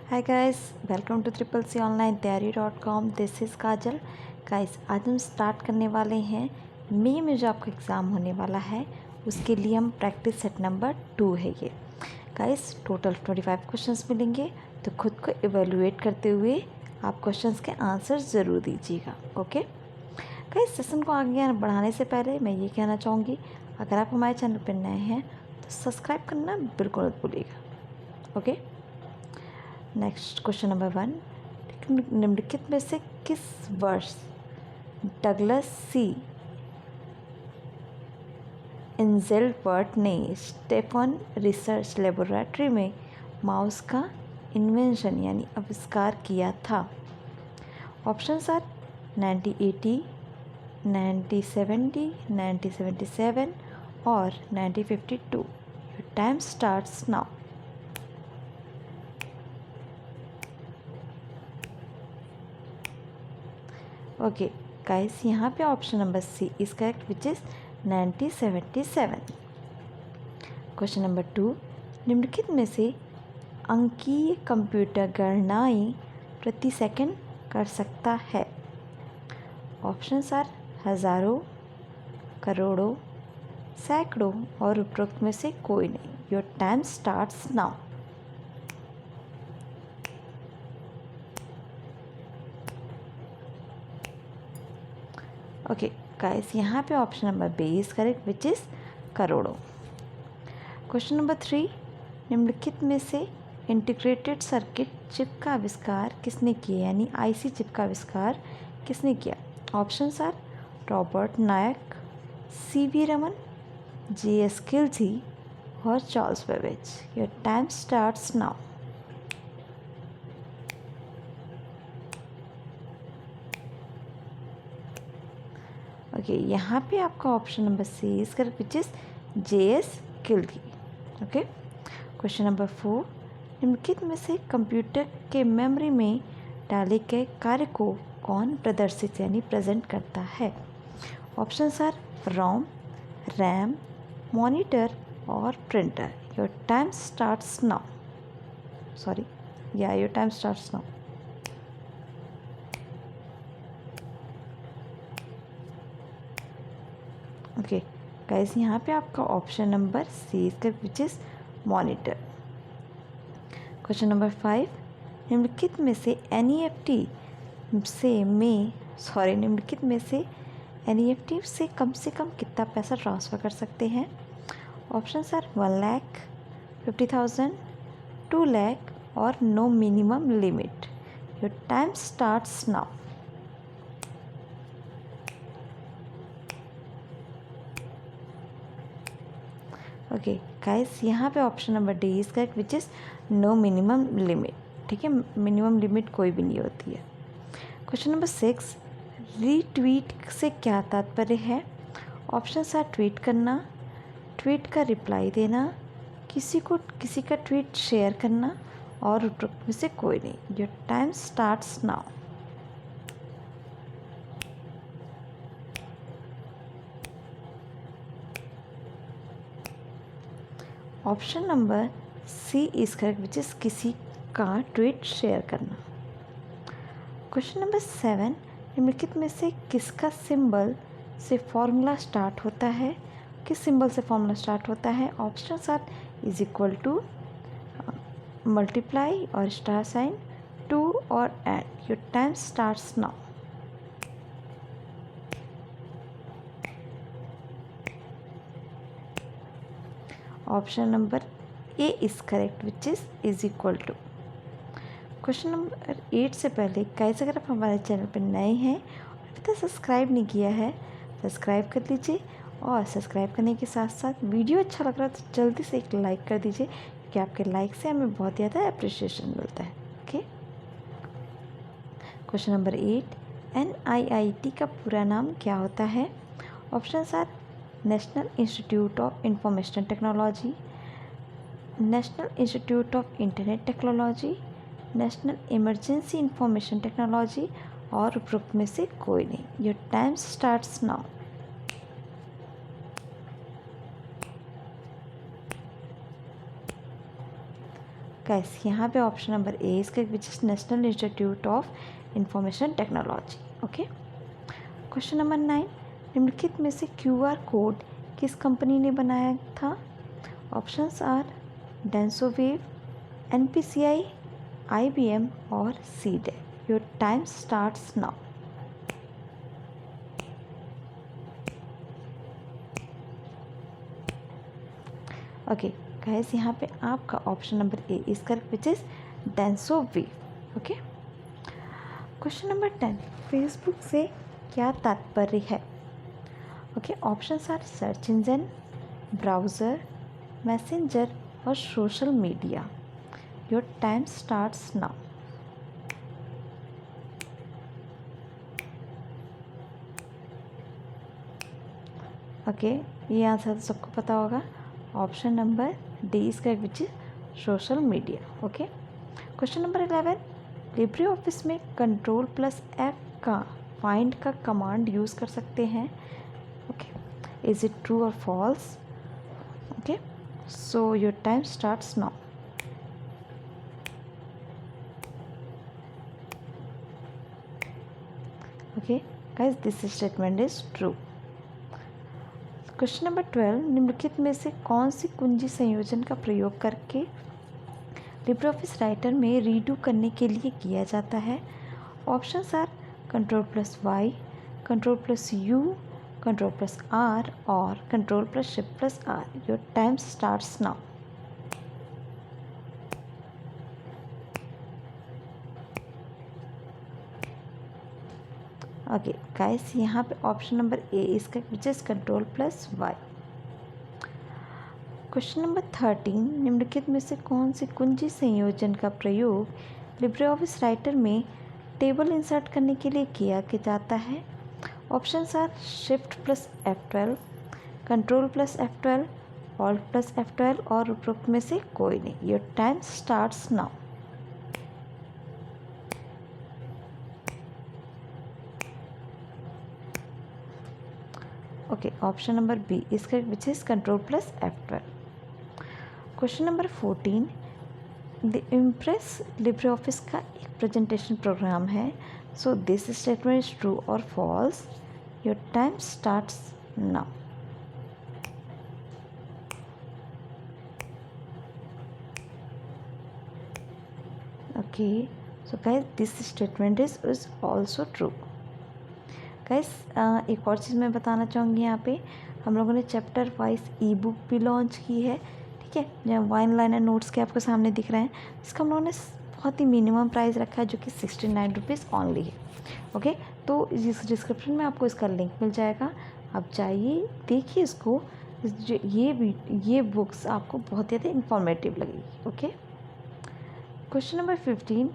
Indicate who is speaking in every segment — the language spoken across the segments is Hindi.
Speaker 1: Hi guys, welcome to CCC-online-tayari.com। This is Kajal. Guys, आज हम स्टार्ट करने वाले हैं मई में जो आपका एग्ज़ाम होने वाला है उसके लिए हम प्रैक्टिस सेट नंबर 2 है ये। गाइस, टोटल 25 क्वेश्चंस मिलेंगे, तो खुद को इवेलुएट करते हुए आप क्वेश्चंस के आंसर ज़रूर दीजिएगा। ओके गाइस, सेशन को आगे बढ़ाने से पहले मैं ये कहना चाहूँगी, अगर आप हमारे चैनल पर नए हैं तो सब्सक्राइब करना बिल्कुल मत भूलिएगा। ओके, नेक्स्ट क्वेश्चन नंबर 1, निम्नलिखित में से किस वर्ष डगलस सी इंजेल्बर्ट ने स्टेफन रिसर्च लेबोरेटरी में माउस का इन्वेंशन यानी आविष्कार किया था? ऑप्शंस आर 1980, 1970, 1977 और 1952। Your time starts now. Okay guys, यहाँ पे option number C is correct, which is 1977। Question number 2, निम्नलिखित में से अंकीय कंप्यूटर गणनाएं प्रति सेकंड कर सकता है? ऑप्शंस आर हज़ारों, करोड़ों, सैकड़ों और उपरोक्त में से कोई नहीं। Your time starts now. Okay guys, यहाँ पे option number B is correct, which is करोड़ों। क्वेश्चन नंबर 3, निम्नलिखित में से इंटीग्रेटेड सर्किट चिप का आविष्कार किसने किया यानी आईसी चिप का आविष्कार किसने किया? Options are Robert Nayak, CV Raman, GS Khilji और Charles Babbage. Your time starts now. Okay, यहाँ पे आपका option number C is correct, which is JS Khilji. Okay, question number 4, निम्नलिखित में से कंप्यूटर के मेमोरी में डाले गए कार्य को कौन प्रदर्शित यानी प्रेजेंट करता है? Options are ROM, RAM, monitor और printer. Your time starts now. Your time starts now. Okay guys, यहाँ पे आपका ऑप्शन नंबर सी इसका which is monitor. Question number 5, निम्नलिखित में से एनईएफटी से कम कितना पैसा ट्रांसफ़र कर सकते हैं? ऑप्शंस आर 1 लाख, 50,000, 2 लाख और no minimum limit. Your time starts now. Okay guys, यहाँ पे option number D is correct, which is no minimum limit. ठीक है, मिनिमम लिमिट कोई भी नहीं होती है। क्वेश्चन नंबर 6, रीट्वीट से क्या तात्पर्य है? ऑप्शंस आर ट्वीट करना, ट्वीट का रिप्लाई देना, किसी का ट्वीट शेयर करना और उपरोक्त में से कोई नहीं। Your time starts now. Option number C is correct, which is किसी का ट्वीट शेयर करना। क्वेश्चन नंबर 7, निम्नलिखित में से किसका सिंबल से फॉर्मूला स्टार्ट होता है? किस सिंबल से फॉर्मूला स्टार्ट होता है? Options are is equal to, multiply और स्टार साइन, टू और and. Your time starts now. Option number A is correct, which is equal to. Question number 8 से पहले गाइस, अगर आप हमारे चैनल पर नए हैं और अभी तक सब्सक्राइब नहीं किया है, सब्सक्राइब कर लीजिए और सब्सक्राइब करने के साथ साथ वीडियो अच्छा लग रहा है तो जल्दी से एक लाइक कर दीजिए, क्योंकि आपके लाइक से हमें बहुत ज़्यादा अप्रिशिएशन मिलता है। ओके, क्वेश्चन नंबर 8, NIIT का पूरा नाम क्या होता है? Options are national institute of information technology, national institute of internet technology, national emergency information technology और उपरोक्त में से कोई नहीं। Your time starts now. Guys यहाँ पे ऑप्शन नंबर ए इसका which is national institute of information technology. Okay, question number 9, निम्नलिखित में से QR कोड किस कंपनी ने बनाया था? Options are Denso Wave, NPCI, IBM और CDEC। Your time starts now. Okay guys, यहाँ पे आपका option number A is correct which is Denso Wave. Okay, question number 10, Facebook से क्या तात्पर्य है? Okay, options are search engine, browser, messenger और social media. Your time starts now. Okay, ये आंसर तो सबको पता होगा। ऑप्शन नंबर डी इसका which is social media. Okay, question number 11, Libre office में Ctrl+F का फाइंड का कमांड यूज़ कर सकते हैं। ओके, इज इट ट्रू और false? Okay, so your time starts now. Okay guys, this statement is true. Question number 12, निम्नलिखित में से कौन सी कुंजी संयोजन का प्रयोग करके लिब्रेऑफिस राइटर में रीडू करने के लिए किया जाता है? Options are Ctrl+Y, Ctrl+U, Ctrl+R और Ctrl+Shift+R। Your time starts now. Okay guys, यहाँ पे ऑप्शन नंबर ए इसका which is Ctrl+Y। Question number 13, निम्नलिखित में से कौन सी कुंजी संयोजन का प्रयोग लिब्रेऑफिस राइटर में टेबल इंसर्ट करने के लिए किया जाता है? Options are Shift+F12, Ctrl+F12, Alt+F12 और उपरोक्त में से कोई नहीं। Your time starts now. Okay, option number B इसका which is Ctrl+F12। Question number 14, the Impress Libre Office का एक प्रेजेंटेशन प्रोग्राम है। So this statement is true और false. Your time starts now. Okay, so guys this statement is also true. Guys, एक और चीज़ मैं बताना चाहूँगी, यहाँ पे हम लोगों ने चैप्टर वाइज ई बुक भी लॉन्च की है। ठीक है, जहाँ वाइन लाइनर नोट्स के आपको सामने दिख रहे हैं, इसका हम लोगों ने बहुत ही मिनिमम प्राइस रखा है जो कि 69 रुपीज़ ऑनली है। ओके, तो इस डिस्क्रिप्शन में आपको इसका लिंक मिल जाएगा, आप जाइए देखिए इसको। ये बुक्स आपको बहुत ज़्यादा इंफॉर्मेटिव लगेगी। ओके, क्वेश्चन नंबर 15,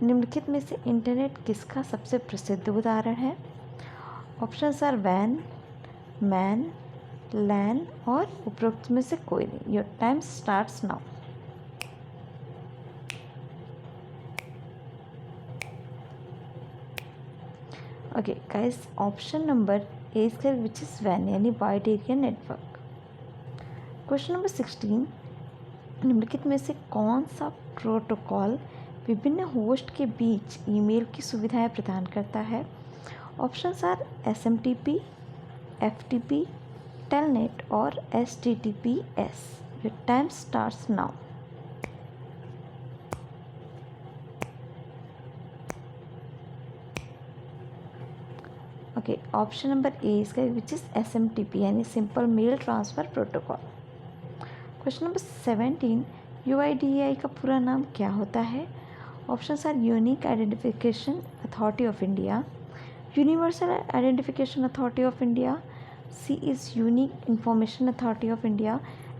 Speaker 1: निम्नलिखित में से इंटरनेट किसका सबसे प्रसिद्ध उदाहरण है? ऑप्शंस आर वैन, मैन, लैन और उपरोक्त में से कोई नहीं। Your time starts now. Okay guys, option number A इसका विच इज वैन यानी wide area network. Question number 16, निम्नलिखित में से कौन सा प्रोटोकॉल विभिन्न होस्ट के बीच ईमेल की सुविधाएं प्रदान करता है? Options are SMTP, FTP, telnet और HTTPS। Your time starts now. Okay, option number A इसका विच इज SMTP यानी simple mail transfer protocol. Question number 17, UIDAI का पूरा नाम क्या होता है? Options are unique identification authority of India, universal identification authority of India, C is unique information authority of India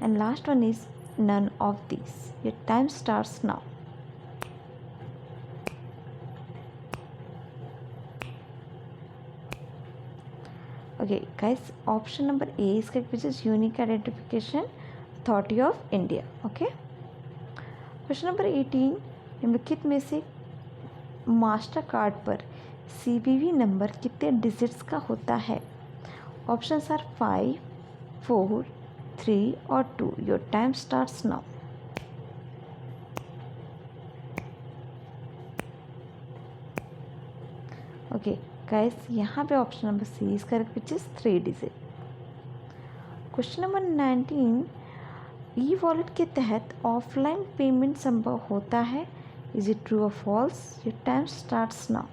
Speaker 1: and last one is none of these. Your time starts now. Okay guys, option number A is correct, which is unique identification authority of India. Okay, question number 18, निम्नलिखित में से मास्टर कार्ड पर CVV नंबर कितने डिजिट्स का होता है? ऑप्शंस आर 5, 4, 3 और 2। Your time starts now. Okay guys, यहाँ पे option number C is correct which is 3 digit. Question number 19, E wallet के तहत ऑफलाइन पेमेंट संभव होता है, इज इट ट्रू और false? Your time starts now.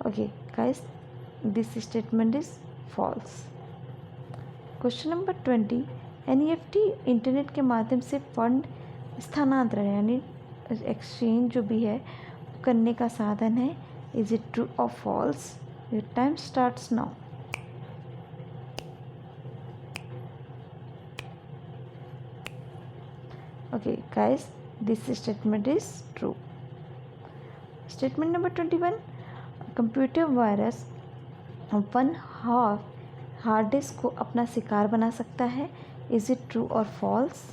Speaker 1: Okay guys, this statement is false. Question number 20, NEFT internet के माध्यम से फंड स्थानांतरण यानी एक्सचेंज जो भी है करने का साधन है, इज इट ट्रू और false? Your time starts now. Okay guys, this statement is true. Statement number 21, computer virus 1/2 hard disk को अपना शिकार बना सकता है, इज इट ट्रू और false?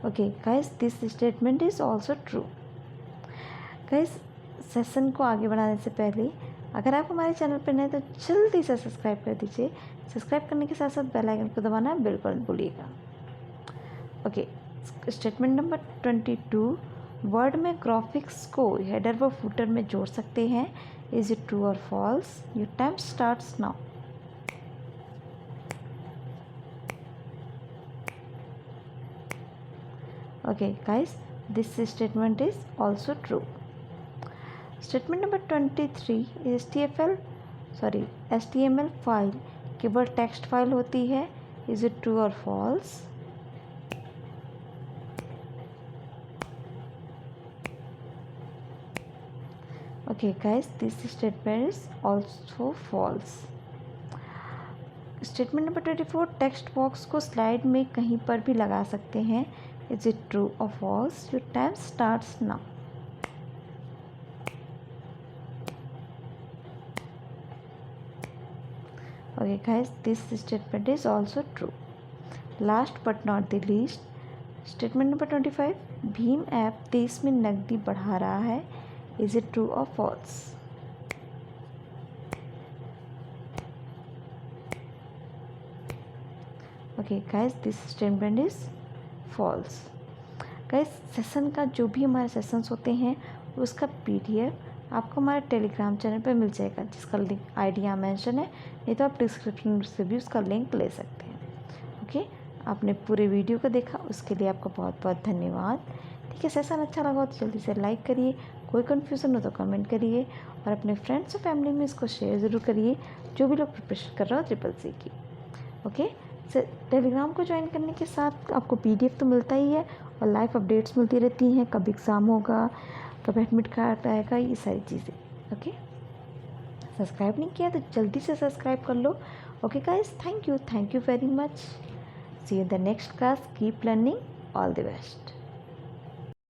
Speaker 1: Okay guys, this statement is also true. Guys, session को आगे बढ़ाने से पहले अगर आप हमारे चैनल पर नए तो जल्दी से सब्सक्राइब कर दीजिए। सब्सक्राइब करने के साथ साथ बेल आइकन को दबाना बिल्कुल मत भूलिएगा। ओके, स्टेटमेंट नंबर 22, वर्ड में ग्राफिक्स को हेडर व फुटर में जोड़ सकते हैं, इज इट ट्रू और false? Your time starts now. Okay guys, this statement is also true. Statement number 23, HTML file केवल टेक्स्ट फाइल होती है, इज इट ट्रू और false? Okay guys, this statement is also false. Statement number 24, text box को स्लाइड में कहीं पर भी लगा सकते हैं, इज इट ट्रू और false? Your time starts now. Okay guys, this statement is also true. Last but not the least, statement number 25, भीम ऐप देश में नकदी बढ़ा रहा है, इज इट ट्रू और false? Okay guys, this statement is false. Guys, session का जो भी हमारे सेशंस होते हैं उसका PDF आपको हमारे टेलीग्राम चैनल पर मिल जाएगा, जिसका लिंक ID यहाँ मेंशन है, नहीं तो आप डिस्क्रिप्शन से भी उसका लिंक ले सकते हैं। ओके, आपने पूरे वीडियो को देखा उसके लिए आपका बहुत बहुत धन्यवाद। ठीक है, सेशन अच्छा लगा तो जल्दी से लाइक करिए, कोई कन्फ्यूज़न हो तो कमेंट करिए और अपने फ्रेंड्स और फैमिली में इसको शेयर ज़रूर करिए, जो भी लोग प्रिपरेशन कर रहे हो CCC की। ओके, टेलीग्राम को ज्वाइन करने के साथ आपको PDF तो मिलता ही है और लाइव अपडेट्स मिलती रहती हैं, कब एग्ज़ाम होगा, कब एडमिट कार्ड आएगा, ये सारी चीज़ें। ओके, सब्सक्राइब नहीं किया तो जल्दी से सब्सक्राइब कर लो। Okay guys, thank you very much. See you in the next class. Keep learning, all the best.